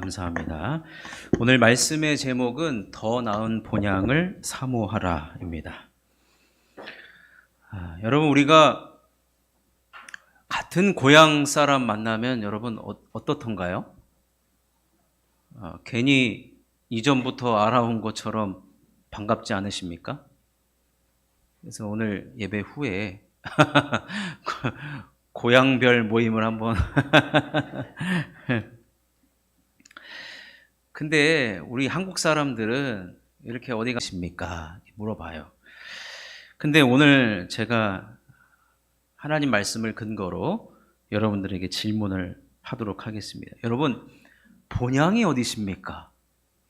감사합니다. 오늘 말씀의 제목은 더 나은 본향을 사모하라입니다. 여러분, 우리가 같은 고향 사람 만나면 여러분 어떻던가요? 괜히 이전부터 알아온 것처럼 반갑지 않으십니까? 그래서 오늘 예배 후에 고향별 모임을 한번 근데 우리 한국 사람들은 이렇게 어디 가십니까? 물어봐요. 근데 오늘 제가 하나님 말씀을 근거로 여러분들에게 질문을 하도록 하겠습니다. 여러분, 본향이 어디십니까?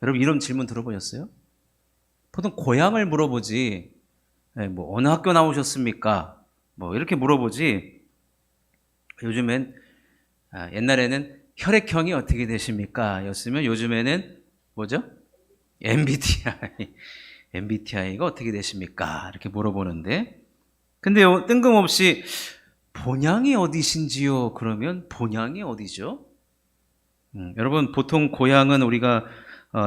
여러분, 이런 질문 들어보셨어요? 보통 고향을 물어보지, 뭐 어느 학교 나오셨습니까? 뭐 이렇게 물어보지. 요즘엔 옛날에는 혈액형이 어떻게 되십니까? 였으면 요즘에는 뭐죠? MBTI가 어떻게 되십니까? 이렇게 물어보는데, 근데 뜬금없이 본향이 어디신지요? 그러면 본향이 어디죠? 여러분, 보통 고향은 우리가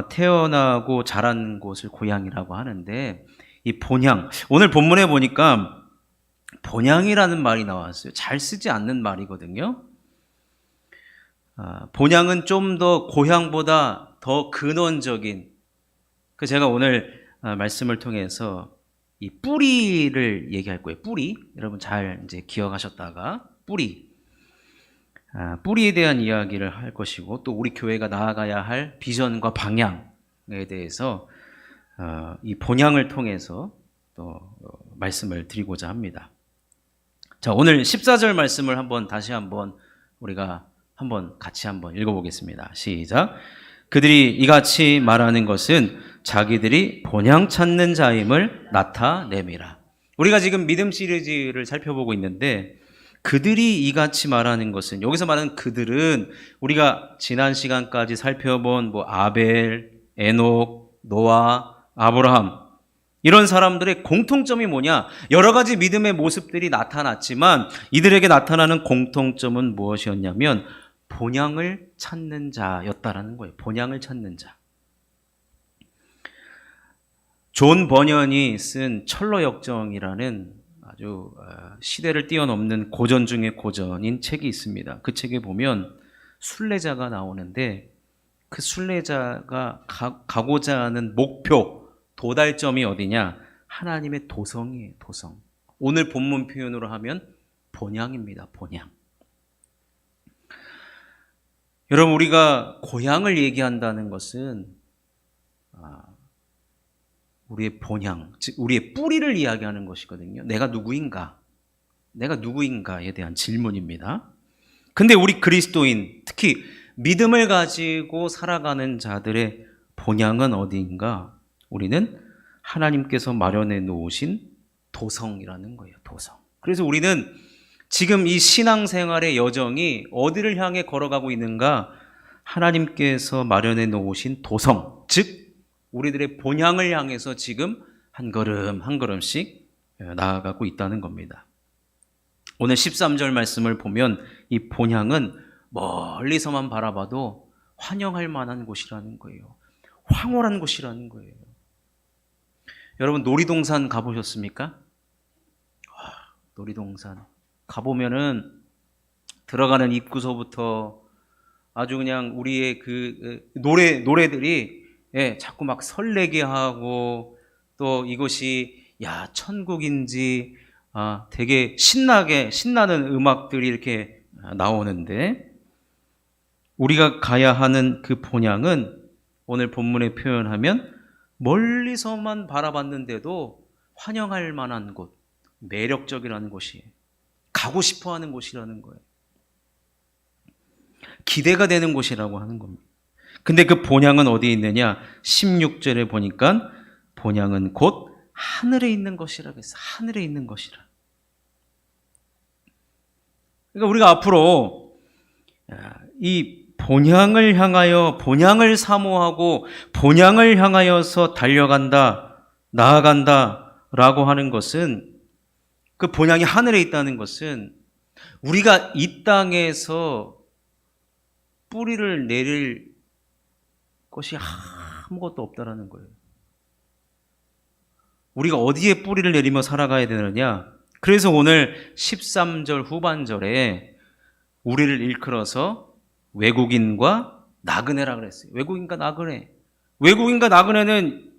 태어나고 자란 곳을 고향이라고 하는데, 이 본향, 오늘 본문에 보니까 본향이라는 말이 나왔어요. 잘 쓰지 않는 말이거든요. 본향은 좀 더 고향보다 더 근원적인, 제가 오늘 말씀을 통해서 이 뿌리를 얘기할 거예요. 뿌리. 여러분 잘 이제 기억하셨다가 뿌리에 대한 이야기를 할 것이고, 또 우리 교회가 나아가야 할 비전과 방향에 대해서 이 본향을 통해서 또 말씀을 드리고자 합니다. 자, 오늘 14절 말씀을 다시 한번 우리가 같이 읽어보겠습니다. 시작. 그들이 이같이 말하는 것은 자기들이 본향 찾는 자임을 나타냄이라. 우리가 지금 믿음 시리즈를 살펴보고 있는데, 그들이 이같이 말하는 것은, 여기서 말하는 그들은 우리가 지난 시간까지 살펴본 아벨, 에녹, 노아, 아브라함, 이런 사람들의 공통점이 뭐냐? 여러 가지 믿음의 모습들이 나타났지만 이들에게 나타나는 공통점은 무엇이었냐면 본향을 찾는 자였다라는 거예요. 본향을 찾는 자. 존 버년이 쓴 철로역정이라는 아주 시대를 뛰어넘는 고전 중의 고전인 책이 있습니다. 그 책에 보면 순례자가 나오는데, 그 순례자가 가고자 하는 목표, 도달점이 어디냐? 하나님의 도성이에요. 도성. 오늘 본문 표현으로 하면 본향입니다. 본향. 여러분, 우리가 고향을 얘기한다는 것은 우리의 본향, 즉 우리의 뿌리를 이야기하는 것이거든요. 내가 누구인가에 대한 질문입니다. 근데 우리 그리스도인, 특히 믿음을 가지고 살아가는 자들의 본향은 어디인가? 우리는 하나님께서 마련해 놓으신 도성이라는 거예요. 도성. 그래서 우리는 지금 이 신앙생활의 여정이 어디를 향해 걸어가고 있는가? 하나님께서 마련해 놓으신 도성, 즉 우리들의 본향을 향해서 지금 한 걸음 한 걸음씩 나아가고 있다는 겁니다. 오늘 13절 말씀을 보면 이 본향은 멀리서만 바라봐도 환영할 만한 곳이라는 거예요. 황홀한 곳이라는 거예요. 여러분, 놀이동산 가보셨습니까? 놀이동산 가보면은 들어가는 입구서부터 아주 그냥 우리의 그 노래들이 자꾸 막 설레게 하고, 또 이것이 천국인지 되게 신나는 음악들이 이렇게 나오는데, 우리가 가야 하는 그 본향은 오늘 본문에 표현하면 멀리서만 바라봤는데도 환영할 만한 곳, 매력적이라는 곳이에요. 가고 싶어하는 곳이라는 거예요. 기대가 되는 곳이라고 하는 겁니다. 근데 그 본향은 어디에 있느냐? 16절에 보니까 본향은 곧 하늘에 있는 것이라고 했어요. 하늘에 있는 것이라. 그러니까 우리가 앞으로 이 본향을 향하여, 본향을 사모하고 본향을 향하여서 달려간다, 나아간다라고 하는 것은, 그 본향이 하늘에 있다는 것은 우리가 이 땅에서 뿌리를 내릴 것이 아무것도 없다라는 거예요. 우리가 어디에 뿌리를 내리며 살아가야 되느냐? 그래서 오늘 13절 후반절에 우리를 일컬어서 외국인과 나그네라 그랬어요. 외국인과 나그네. 외국인과 나그네는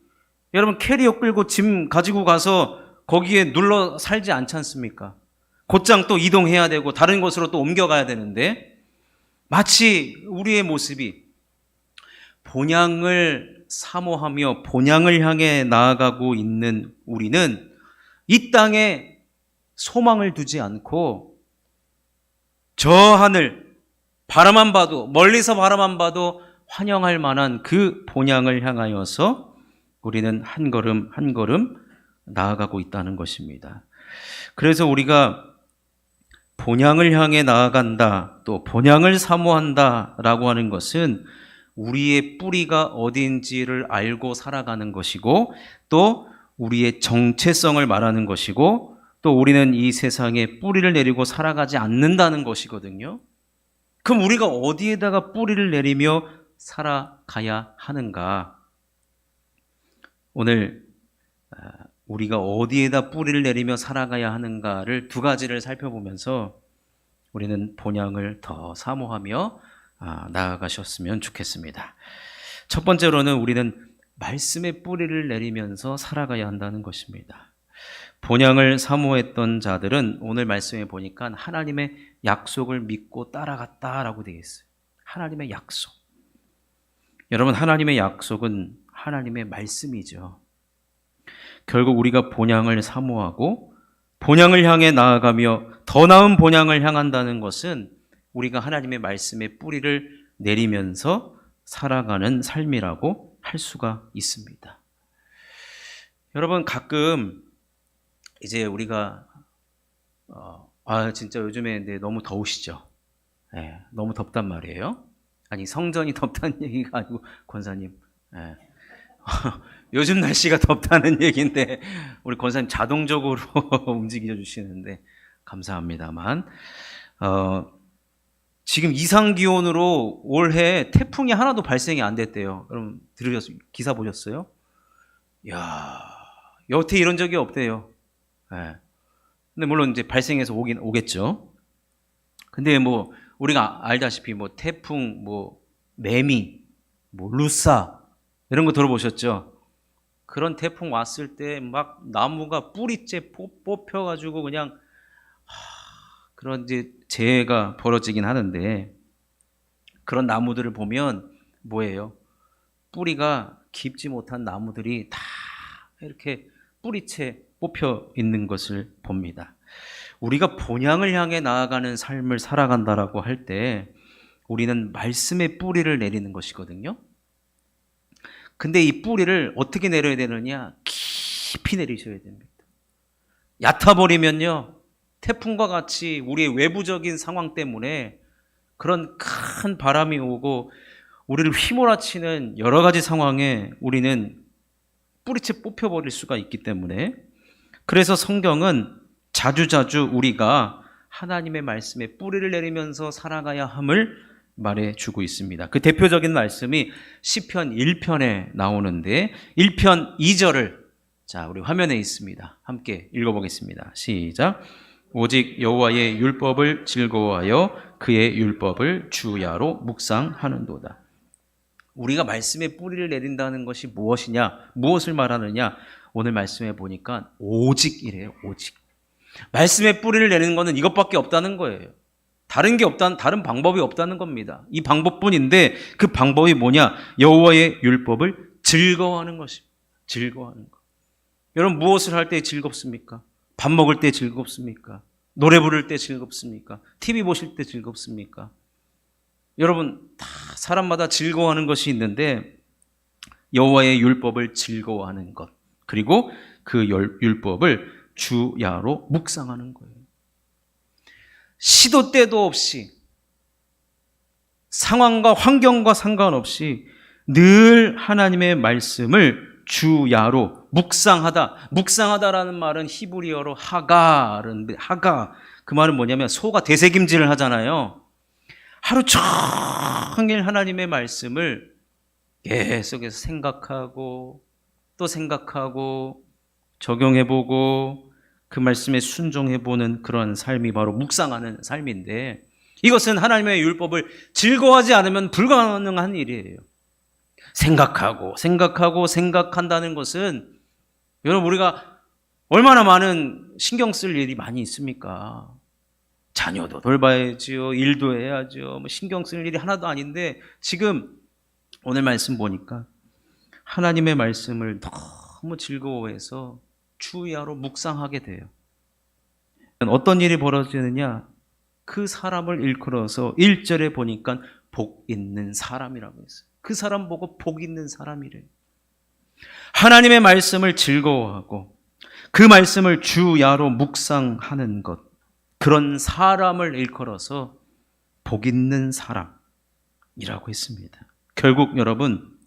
여러분 캐리어 끌고 짐 가지고 가서 거기에 눌러 살지 않지 않습니까? 곧장 또 이동해야 되고 다른 곳으로 또 옮겨가야 되는데 마치 우리의 모습이 본향을 사모하며 본향을 향해 나아가고 있는 우리는 이 땅에 소망을 두지 않고 저 하늘 바라만 봐도 멀리서 바라만 봐도 환영할 만한 그 본향을 향하여서 우리는 한 걸음 한 걸음 나아가고 있다는 것입니다. 그래서 우리가 본향을 향해 나아간다, 또 본향을 사모한다 라고 하는 것은 우리의 뿌리가 어디인지를 알고 살아가는 것이고 또 우리의 정체성을 말하는 것이고 또 우리는 이 세상에 뿌리를 내리고 살아가지 않는다는 것이거든요. 그럼 우리가 어디에다가 뿌리를 내리며 살아가야 하는가? 오늘 우리가 어디에다 뿌리를 내리며 살아가야 하는가를 두 가지를 살펴보면서 우리는 본향을 더 사모하며 나아가셨으면 좋겠습니다. 첫 번째로는 우리는 말씀의 뿌리를 내리면서 살아가야 한다는 것입니다. 본향을 사모했던 자들은 오늘 말씀에 보니까 하나님의 약속을 믿고 따라갔다라고 되어 있어요. 하나님의 약속. 여러분, 하나님의 약속은 하나님의 말씀이죠. 결국 우리가 본향을 사모하고 본향을 향해 나아가며 더 나은 본향을 향한다는 것은 우리가 하나님의 말씀에 뿌리를 내리면서 살아가는 삶이라고 할 수가 있습니다. 여러분, 가끔 이제 우리가 진짜 요즘에 너무 더우시죠? 네, 너무 덥단 말이에요. 아니, 성전이 덥다는 얘기가 아니고 권사님, 네. 요즘 날씨가 덥다는 얘기인데 우리 권사님 자동적으로 움직여 주시는데 감사합니다만 지금 이상기온으로 올해 태풍이 하나도 발생이 안 됐대요. 여러분 들으셨어요? 기사 보셨어요? 이야, 여태 이런 적이 없대요. 네. 근데 물론 이제 발생해서 오겠죠. 근데 뭐 우리가 알다시피 뭐 태풍, 뭐 매미, 뭐 루사 이런 거 들어보셨죠? 그런 태풍 왔을 때 막 나무가 뿌리째 뽑혀가지고 그냥 그런 이제 재해가 벌어지긴 하는데 그런 나무들을 보면 뭐예요? 뿌리가 깊지 못한 나무들이 다 이렇게 뿌리채 뽑혀 있는 것을 봅니다. 우리가 본향을 향해 나아가는 삶을 살아간다라고 할 때 우리는 말씀의 뿌리를 내리는 것이거든요. 근데 이 뿌리를 어떻게 내려야 되느냐? 깊이 내리셔야 됩니다. 얕아버리면요, 태풍과 같이 우리의 외부적인 상황 때문에 그런 큰 바람이 오고 우리를 휘몰아치는 여러 가지 상황에 우리는 뿌리채 뽑혀버릴 수가 있기 때문에 그래서 성경은 자주자주 우리가 하나님의 말씀에 뿌리를 내리면서 살아가야 함을 말해주고 있습니다. 그 대표적인 말씀이 시편 1편에 나오는데 1편 2절을 자 우리 화면에 있습니다. 함께 읽어보겠습니다. 시작. 오직 여호와의 율법을 즐거워하여 그의 율법을 주야로 묵상하는도다. 우리가 말씀에 뿌리를 내린다는 것이 무엇이냐? 무엇을 말하느냐? 오늘 말씀에 보니까 오직이래요. 오직. 말씀에 뿌리를 내리는 것은 이것밖에 없다는 거예요. 다른 방법이 없다는 겁니다. 이 방법뿐인데 그 방법이 뭐냐? 여호와의 율법을 즐거워하는 것입니다. 즐거워하는 것. 여러분 무엇을 할 때 즐겁습니까? 밥 먹을 때 즐겁습니까? 노래 부를 때 즐겁습니까? TV 보실 때 즐겁습니까? 여러분 다 사람마다 즐거워하는 것이 있는데 여호와의 율법을 즐거워하는 것 그리고 그 율법을 주야로 묵상하는 거예요. 시도 때도 없이 상황과 환경과 상관없이 늘 하나님의 말씀을 주야로 묵상하다. 묵상하다라는 말은 히브리어로 하가 그 말은 뭐냐면 소가 되새김질을 하잖아요. 하루 종일 하나님의 말씀을 계속해서 생각하고 또 생각하고 적용해보고 그 말씀에 순종해보는 그런 삶이 바로 묵상하는 삶인데, 이것은 하나님의 율법을 즐거워하지 않으면 불가능한 일이에요. 생각한다는 것은, 여러분, 우리가 얼마나 많은 신경 쓸 일이 많이 있습니까? 자녀도 돌봐야지요, 일도 해야죠, 뭐 신경 쓸 일이 하나도 아닌데, 지금 오늘 말씀 보니까 하나님의 말씀을 너무 즐거워해서 주야로 묵상하게 돼요. 어떤 일이 벌어지느냐? 그 사람을 일컬어서 1절에 보니까 복 있는 사람이라고 했어요. 그 사람 보고 복 있는 사람이래요. 하나님의 말씀을 즐거워하고 그 말씀을 주야로 묵상하는 것, 그런 사람을 일컬어서 복 있는 사람이라고 했습니다. 결국 여러분,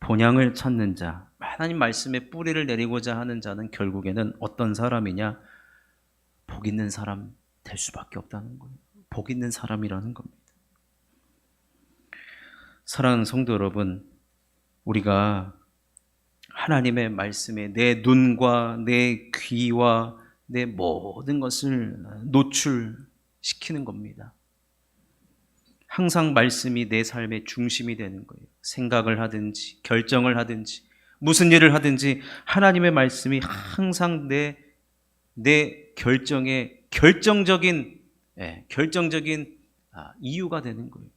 본향을 찾는 자, 하나님 말씀에 뿌리를 내리고자 하는 자는 결국에는 어떤 사람이냐? 복 있는 사람 될 수밖에 없다는 거예요. 복 있는 사람이라는 겁니다. 사랑하는 성도 여러분, 우리가 하나님의 말씀에 내 눈과 내 귀와 내 모든 것을 노출시키는 겁니다. 항상 말씀이 내 삶의 중심이 되는 거예요. 생각을 하든지 결정을 하든지 무슨 일을 하든지 하나님의 말씀이 항상 내 결정의 결정적인 이유가 되는 거예요.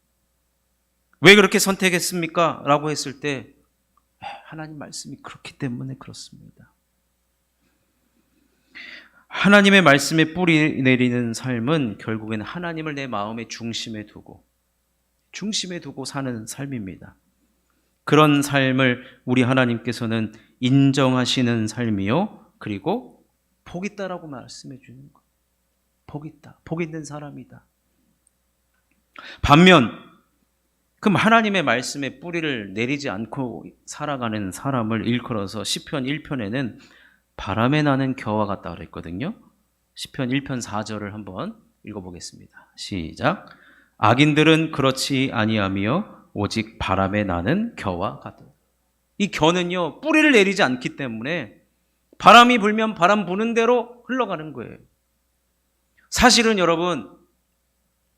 왜 그렇게 선택했습니까? 라고 했을 때 하나님 말씀이 그렇기 때문에 그렇습니다. 하나님의 말씀에 뿌리 내리는 삶은 결국에는 하나님을 내 마음의 중심에 두고 사는 삶입니다. 그런 삶을 우리 하나님께서는 인정하시는 삶이요, 그리고 복 있다라고 말씀해 주는 거예요. 복 있다, 복 있는 사람이다. 반면 그럼 하나님의 말씀에 뿌리를 내리지 않고 살아가는 사람을 일컬어서 시편 1편에는 바람에 나는 겨와 같다 그랬거든요. 시편 1편 4절을 한번 읽어보겠습니다. 시작. 악인들은 그렇지 아니하며 오직 바람에 나는 겨와 같다. 이 겨는요, 뿌리를 내리지 않기 때문에 바람이 불면 바람 부는 대로 흘러가는 거예요. 사실은 여러분,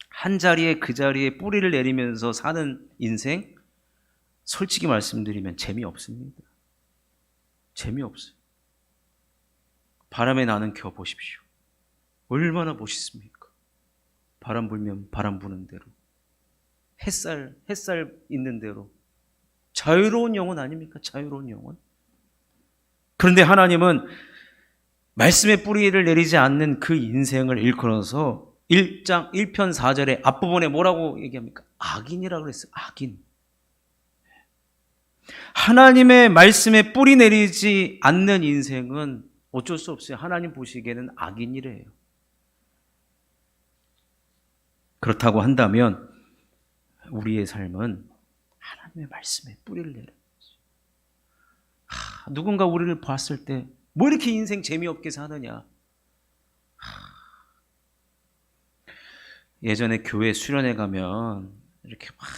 한 자리에 그 자리에 뿌리를 내리면서 사는 인생, 솔직히 말씀드리면 재미없습니다. 재미없어요. 바람에 나는 겨 보십시오. 얼마나 멋있습니까? 바람 불면 바람 부는 대로, 햇살 있는 대로, 자유로운 영혼 아닙니까? 자유로운 영혼. 그런데 하나님은 말씀의 뿌리를 내리지 않는 그 인생을 일컬어서 1장 1편 4절의 앞부분에 뭐라고 얘기합니까? 악인이라고 그랬어요. 악인. 하나님의 말씀에 뿌리 내리지 않는 인생은 어쩔 수 없어요. 하나님 보시기에는 악인이래요. 그렇다고 한다면 우리의 삶은 하나님의 말씀에 뿌리를 내려야죠. 누군가 우리를 봤을 때 뭐 이렇게 인생 재미없게 사느냐. 예전에 교회 수련회 가면 이렇게 막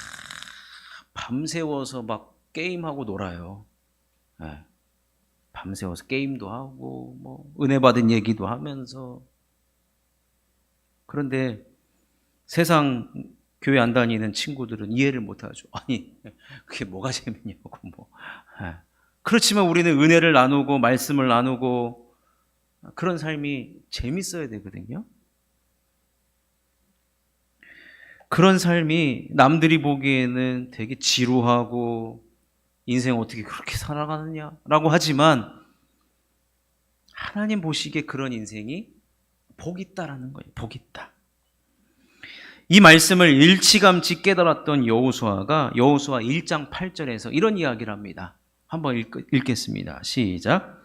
밤새워서 막 게임하고 놀아요. 네. 밤새워서 게임도 하고 뭐 은혜 받은 얘기도 하면서. 그런데 세상 교회 안 다니는 친구들은 이해를 못하죠. 아니 그게 뭐가 재밌냐고 뭐. 네. 그렇지만 우리는 은혜를 나누고 말씀을 나누고 그런 삶이 재밌어야 되거든요. 그런 삶이 남들이 보기에는 되게 지루하고 인생 어떻게 그렇게 살아가느냐라고 하지만 하나님 보시기에 그런 인생이 복 있다라는 거예요. 복 있다. 이 말씀을 일찌감치 깨달았던 여호수아가 여호수아 1장 8절에서 이런 이야기를 합니다. 한번 읽겠습니다. 시작.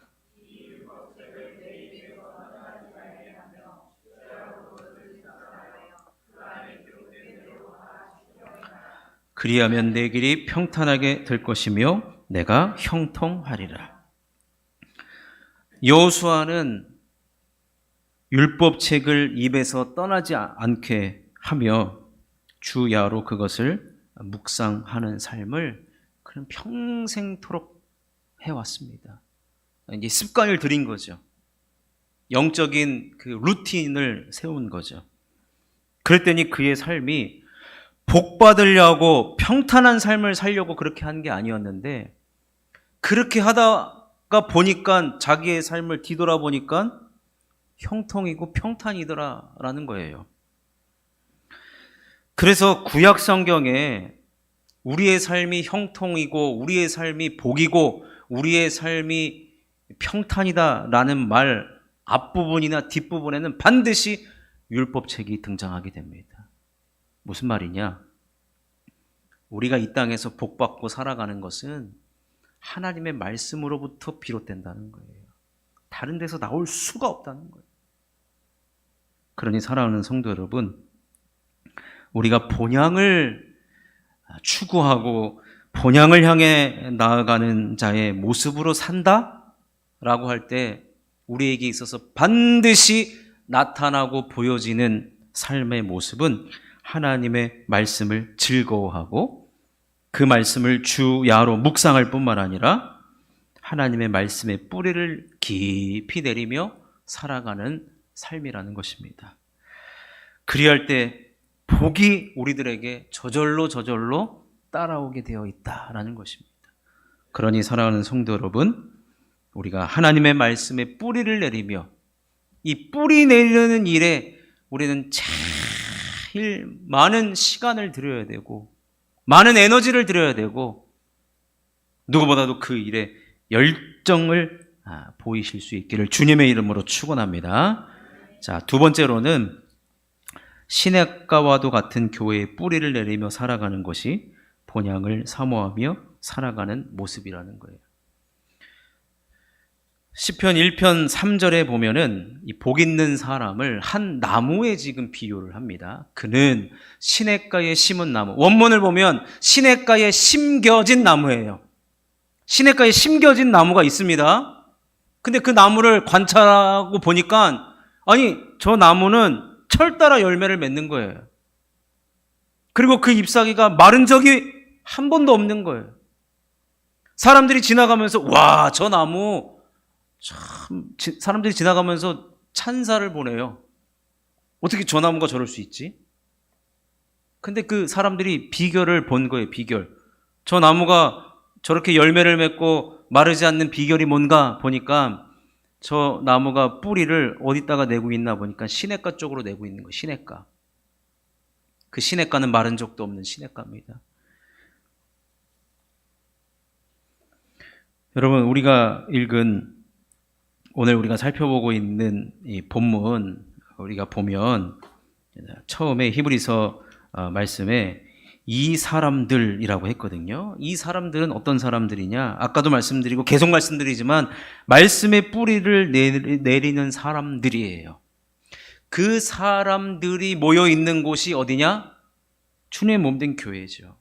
그리하면 내 길이 평탄하게 될 것이며 내가 형통하리라. 여호수아는 율법책을 입에서 떠나지 않게 하며 주야로 그것을 묵상하는 삶을 그럼 평생토록 해왔습니다. 이제 습관을 들인 거죠. 영적인 그 루틴을 세운 거죠. 그랬더니 그의 삶이 복 받으려고 평탄한 삶을 살려고 그렇게 한 게 아니었는데, 그렇게 하다가 보니까 자기의 삶을 뒤돌아보니까 형통이고 평탄이더라라는 거예요. 그래서 구약 성경에 우리의 삶이 형통이고 우리의 삶이 복이고 우리의 삶이 평탄이다라는 말 앞부분이나 뒷부분에는 반드시 율법책이 등장하게 됩니다. 무슨 말이냐? 우리가 이 땅에서 복받고 살아가는 것은 하나님의 말씀으로부터 비롯된다는 거예요. 다른 데서 나올 수가 없다는 거예요. 그러니 사랑하는 성도 여러분, 우리가 본향을 추구하고 본향을 향해 나아가는 자의 모습으로 산다라고 할 때 우리에게 있어서 반드시 나타나고 보여지는 삶의 모습은 하나님의 말씀을 즐거워하고 그 말씀을 주야로 묵상할 뿐만 아니라 하나님의 말씀의 뿌리를 깊이 내리며 살아가는 삶이라는 것입니다. 그리할 때 복이 우리들에게 저절로 따라오게 되어 있다라는 것입니다. 그러니 사랑하는 성도 여러분, 우리가 하나님의 말씀에 뿌리를 내리며 이 뿌리 내리는 일에 우리는 제일 많은 시간을 들여야 되고 많은 에너지를 들여야 되고 누구보다도 그 일에 열정을 보이실 수 있기를 주님의 이름으로 축원합니다. 자, 두 번째로는 시냇가와도 같은 교회의 뿌리를 내리며 살아가는 것이 본향을 사모하며 살아가는 모습이라는 거예요. 시편 1편 3절에 보면은 이 복 있는 사람을 한 나무에 지금 비유를 합니다. 그는 시냇가에 심은 나무. 원문을 보면 시냇가에 심겨진 나무예요. 시냇가에 심겨진 나무가 있습니다. 근데 그 나무를 관찰하고 보니까 아니, 저 나무는 철 따라 열매를 맺는 거예요. 그리고 그 잎사귀가 마른 적이 한 번도 없는 거예요. 사람들이 지나가면서 와, 저 나무 참, 사람들이 지나가면서 찬사를 보내요. 어떻게 저 나무가 저럴 수 있지? 근데 그 사람들이 비결을 본 거예요, 비결. 저 나무가 저렇게 열매를 맺고 마르지 않는 비결이 뭔가 보니까 저 나무가 뿌리를 어디다가 내고 있나 보니까 시냇가 쪽으로 내고 있는 거예요, 시냇가. 그 시냇가는 마른 적도 없는 시냇가입니다. 여러분, 우리가 읽은 오늘 우리가 살펴보고 있는 이 본문 우리가 보면 처음에 히브리서 말씀에 이 사람들이라고 했거든요. 이 사람들은 어떤 사람들이냐? 아까도 말씀드리고 계속 말씀드리지만 말씀의 뿌리를 내리는 사람들이에요. 그 사람들이 모여 있는 곳이 어디냐? 주님의 몸된 교회죠.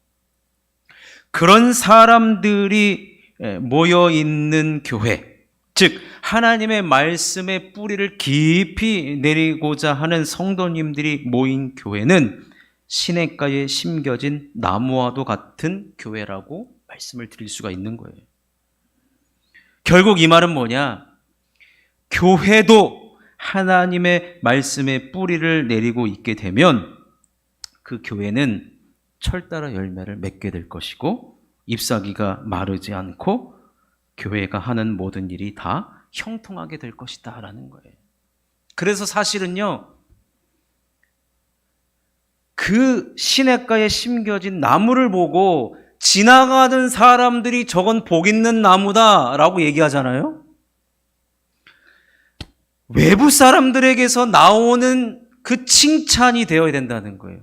그런 사람들이 모여 있는 교회, 즉 하나님의 말씀의 뿌리를 깊이 내리고자 하는 성도님들이 모인 교회는 시냇가에 심겨진 나무와도 같은 교회라고 말씀을 드릴 수가 있는 거예요. 결국 이 말은 뭐냐? 교회도 하나님의 말씀의 뿌리를 내리고 있게 되면 그 교회는 철 따라 열매를 맺게 될 것이고 잎사귀가 마르지 않고 교회가 하는 모든 일이 다 형통하게 될 것이다 라는 거예요. 그래서 사실은요, 그 시냇가에 심겨진 나무를 보고 지나가던 사람들이 저건 복 있는 나무다 라고 얘기하잖아요. 외부 사람들에게서 나오는 그 칭찬이 되어야 된다는 거예요.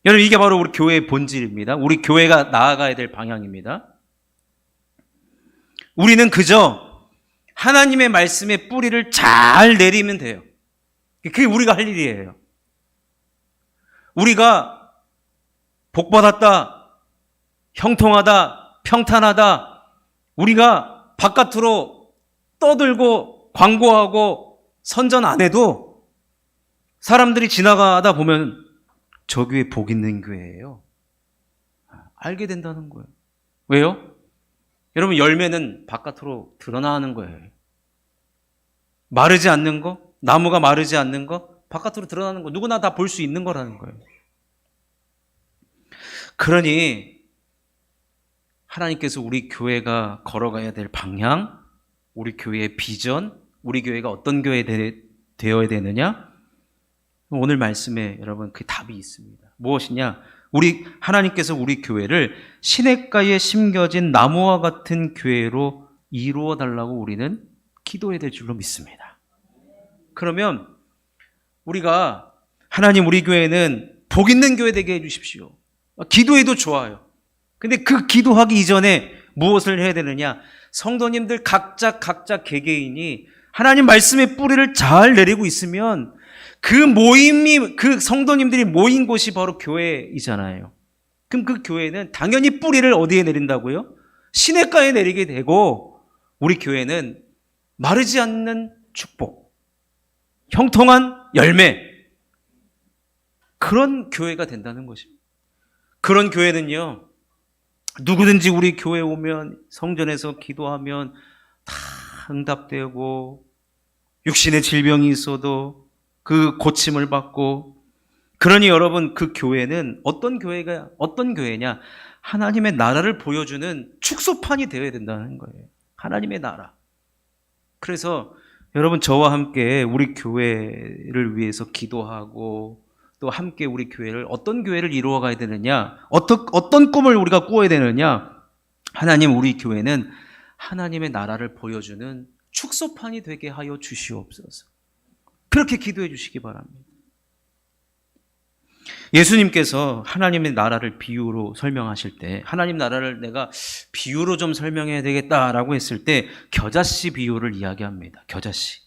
여러분, 이게 바로 우리 교회의 본질입니다. 우리 교회가 나아가야 될 방향입니다. 우리는 그저 하나님의 말씀의 뿌리를 잘 내리면 돼요. 그게 우리가 할 일이에요. 우리가 복받았다, 형통하다, 평탄하다, 우리가 바깥으로 떠들고 광고하고 선전 안 해도 사람들이 지나가다 보면 저 교회 복 있는 교회예요. 알게 된다는 거예요. 왜요? 여러분, 열매는 바깥으로 드러나는 거예요. 마르지 않는 거, 나무가 마르지 않는 거, 바깥으로 드러나는 거, 누구나 다 볼 수 있는 거라는 거예요. 그러니 하나님께서 우리 교회가 걸어가야 될 방향, 우리 교회의 비전, 우리 교회가 어떤 교회 되어야 되느냐? 오늘 말씀에 여러분 그 답이 있습니다. 무엇이냐? 하나님께서 우리 교회를 시냇가에 심겨진 나무와 같은 교회로 이루어 달라고 우리는 기도해야 될 줄로 믿습니다. 그러면 우리가 하나님 우리 교회는 복 있는 교회 되게 해주십시오. 기도해도 좋아요. 근데 그 기도하기 이전에 무엇을 해야 되느냐? 성도님들 각자 개개인이 하나님 말씀의 뿌리를 잘 내리고 있으면 그 성도님들이 모인 곳이 바로 교회이잖아요. 그럼 그 교회는 당연히 뿌리를 어디에 내린다고요? 시냇가에 내리게 되고, 우리 교회는 마르지 않는 축복, 형통한 열매, 그런 교회가 된다는 것입니다. 그런 교회는요, 누구든지 우리 교회 오면, 성전에서 기도하면 다 응답되고, 육신의 질병이 있어도 그 고침을 받고, 그러니 여러분, 그 교회는 어떤 교회냐? 하나님의 나라를 보여주는 축소판이 되어야 된다는 거예요. 하나님의 나라. 그래서 여러분, 저와 함께 우리 교회를 위해서 기도하고, 또 함께 우리 교회를, 어떤 교회를 이루어 가야 되느냐, 어떤 꿈을 우리가 꾸어야 되느냐, 하나님 우리 교회는 하나님의 나라를 보여주는 축소판이 되게 하여 주시옵소서. 그렇게 기도해 주시기 바랍니다. 예수님께서 하나님의 나라를 비유로 설명하실 때, 하나님 나라를 내가 비유로 좀 설명해야 되겠다라고 했을 때 겨자씨 비유를 이야기합니다. 겨자씨.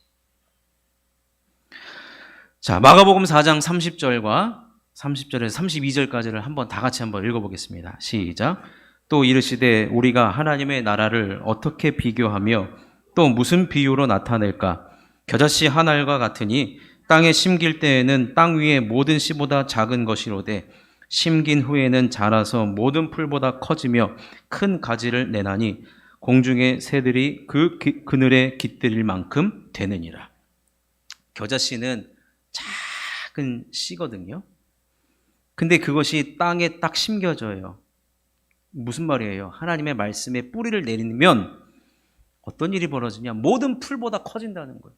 자, 마가복음 4장 30절에서 32절까지를 한번 다 같이 한번 읽어보겠습니다. 시작. 또 이르시되 우리가 하나님의 나라를 어떻게 비교하며 또 무슨 비유로 나타낼까? 겨자씨 한 알과 같으니 땅에 심길 때에는 땅 위의 모든 씨보다 작은 것이로되 심긴 후에는 자라서 모든 풀보다 커지며 큰 가지를 내나니 공중의 새들이 그 그늘에 깃들일 만큼 되느니라. 겨자씨는 작은 씨거든요. 근데 그것이 땅에 딱 심겨져요. 무슨 말이에요? 하나님의 말씀에 뿌리를 내리면 어떤 일이 벌어지냐? 모든 풀보다 커진다는 거예요.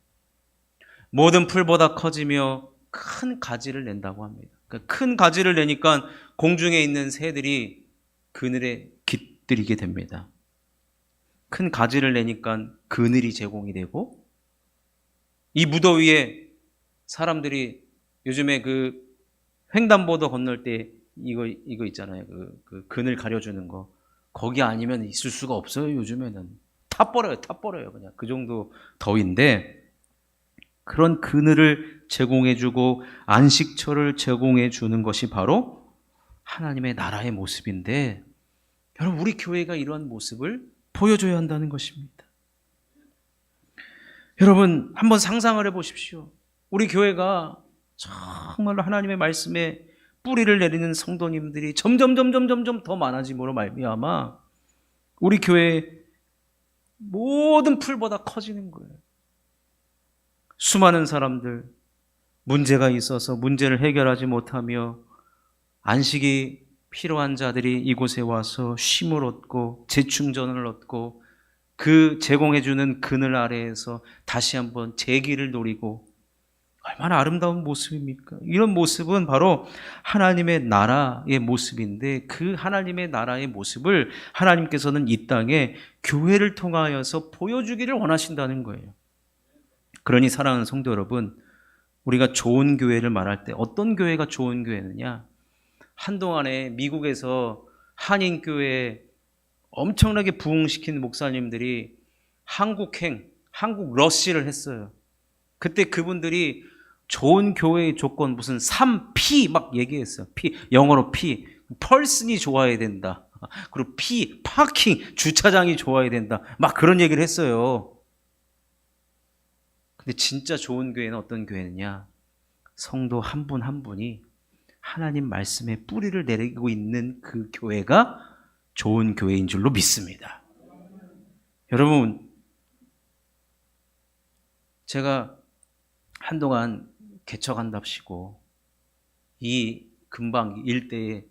모든 풀보다 커지며 큰 가지를 낸다고 합니다. 그러니까 큰 가지를 내니까 공중에 있는 새들이 그늘에 깃들이게 됩니다. 큰 가지를 내니까 그늘이 제공이 되고, 이 무더위에 사람들이 요즘에 그 횡단보도 건널 때 이거 있잖아요. 그 그늘 가려주는 거. 거기 아니면 있을 수가 없어요. 요즘에는 타 버려요. 그냥 그 정도 더위인데, 그런 그늘을 제공해주고 안식처를 제공해주는 것이 바로 하나님의 나라의 모습인데, 여러분, 우리 교회가 이러한 모습을 보여줘야 한다는 것입니다. 여러분, 한번 상상을 해보십시오. 우리 교회가 정말로 하나님의 말씀에 뿌리를 내리는 성도님들이 점점 더 많아짐으로 말미암아 우리 교회의 모든 풀보다 커지는 거예요. 수많은 사람들, 문제가 있어서 문제를 해결하지 못하며 안식이 필요한 자들이 이곳에 와서 쉼을 얻고 재충전을 얻고 그 제공해주는 그늘 아래에서 다시 한번 재기를 노리고, 얼마나 아름다운 모습입니까? 이런 모습은 바로 하나님의 나라의 모습인데, 그 하나님의 나라의 모습을 하나님께서는 이 땅에 교회를 통하여서 보여주기를 원하신다는 거예요. 그러니 사랑하는 성도 여러분, 우리가 좋은 교회를 말할 때 어떤 교회가 좋은 교회느냐? 한동안에 미국에서 한인교회에 엄청나게 부흥시킨 목사님들이 한국 러시를 했어요. 그때 그분들이 좋은 교회의 조건, 무슨 3P 막 얘기했어요. 영어로 P, 펄슨이 좋아야 된다. 그리고 파킹, 주차장이 좋아야 된다. 막 그런 얘기를 했어요. 근데 진짜 좋은 교회는 어떤 교회느냐? 성도 한 분 한 분이 하나님 말씀에 뿌리를 내리고 있는 그 교회가 좋은 교회인 줄로 믿습니다. 여러분, 제가 한동안 개척한답시고 이 근방 일대에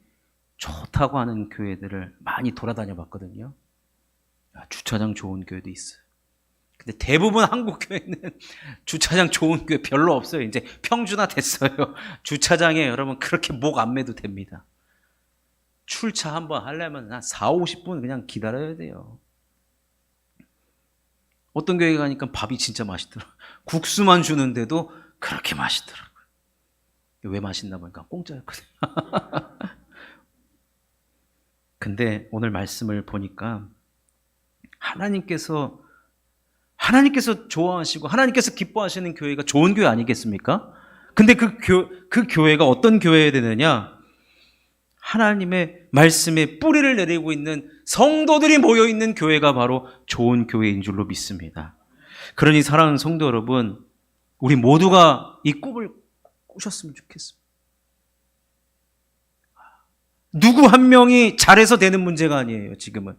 좋다고 하는 교회들을 많이 돌아다녀 봤거든요. 주차장 좋은 교회도 있어요. 근데 대부분 한국 교회는 주차장 좋은 교회 별로 없어요. 이제 평준화 됐어요. 주차장에 여러분 그렇게 목 안 매도 됩니다. 출차 한번 하려면 한 4, 50분 그냥 기다려야 돼요. 어떤 교회 가니까 밥이 진짜 맛있더라고요. 국수만 주는데도 그렇게 맛있더라고요. 왜 맛있나 보니까 공짜였거든요. 근데 오늘 말씀을 보니까 하나님께서 좋아하시고 하나님께서 기뻐하시는 교회가 좋은 교회 아니겠습니까? 근데 그 교회가 어떤 교회여야 되느냐? 하나님의 말씀에 뿌리를 내리고 있는 성도들이 모여있는 교회가 바로 좋은 교회인 줄로 믿습니다. 그러니 사랑하는 성도 여러분, 우리 모두가 이 꿈을 꾸셨으면 좋겠습니다. 누구 한 명이 잘해서 되는 문제가 아니에요. 지금은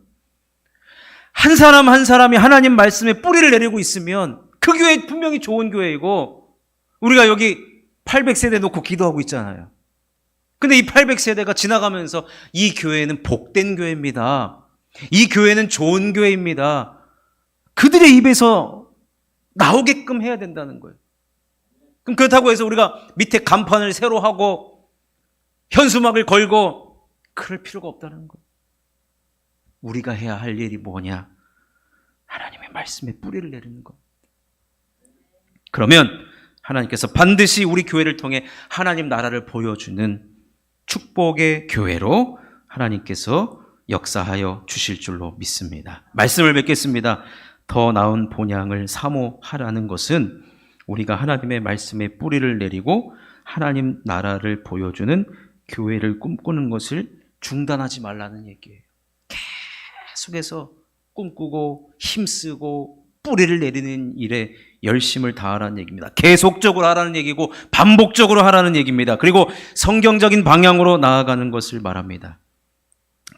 한 사람 한 사람이 하나님 말씀에 뿌리를 내리고 있으면 그 교회 분명히 좋은 교회이고, 우리가 여기 800세대 놓고 기도하고 있잖아요. 근데 이 800세대가 지나가면서 이 교회는 복된 교회입니다, 이 교회는 좋은 교회입니다, 그들의 입에서 나오게끔 해야 된다는 거예요. 그럼 그렇다고 해서 우리가 밑에 간판을 새로 하고 현수막을 걸고 그럴 필요가 없다는 거예요. 우리가 해야 할 일이 뭐냐? 하나님의 말씀에 뿌리를 내리는 것. 그러면 하나님께서 반드시 우리 교회를 통해 하나님 나라를 보여주는 축복의 교회로 하나님께서 역사하여 주실 줄로 믿습니다. 말씀을 맺겠습니다. 더 나은 본향을 사모하라는 것은 우리가 하나님의 말씀에 뿌리를 내리고 하나님 나라를 보여주는 교회를 꿈꾸는 것을 중단하지 말라는 얘기예요. 계속해서 꿈꾸고 힘쓰고 뿌리를 내리는 일에 열심을 다하라는 얘기입니다. 계속적으로 하라는 얘기고 반복적으로 하라는 얘기입니다. 그리고 성경적인 방향으로 나아가는 것을 말합니다.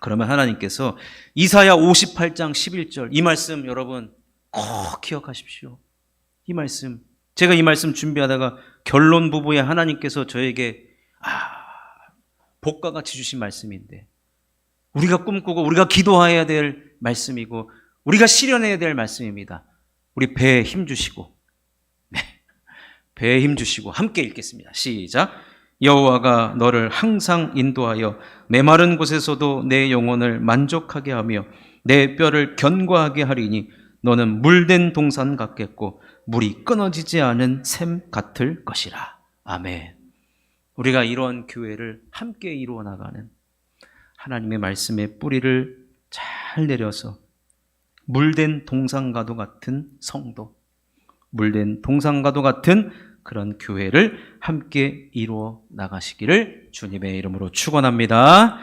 그러면 하나님께서 이사야 58장 11절 이 말씀 여러분 꼭 기억하십시오. 이 말씀, 제가 이 말씀 준비하다가 결론 부부에 하나님께서 저에게 복과 같이 주신 말씀인데, 우리가 꿈꾸고 우리가 기도해야 될 말씀이고 우리가 실현해야 될 말씀입니다. 우리 배에 힘 주시고, 배에 힘 주시고 함께 읽겠습니다. 시작. 여호와가 너를 항상 인도하여 메마른 곳에서도 내 영혼을 만족하게 하며 내 뼈를 견고하게 하리니 너는 물된 동산 같겠고 물이 끊어지지 않은 샘 같을 것이라. 아멘. 우리가 이런 교회를 함께 이루어 나가는, 하나님의 말씀에 뿌리를 잘 내려서 물된 동산과도 같은 성도, 물된 동산과도 같은 그런 교회를 함께 이루어 나가시기를 주님의 이름으로 축원합니다.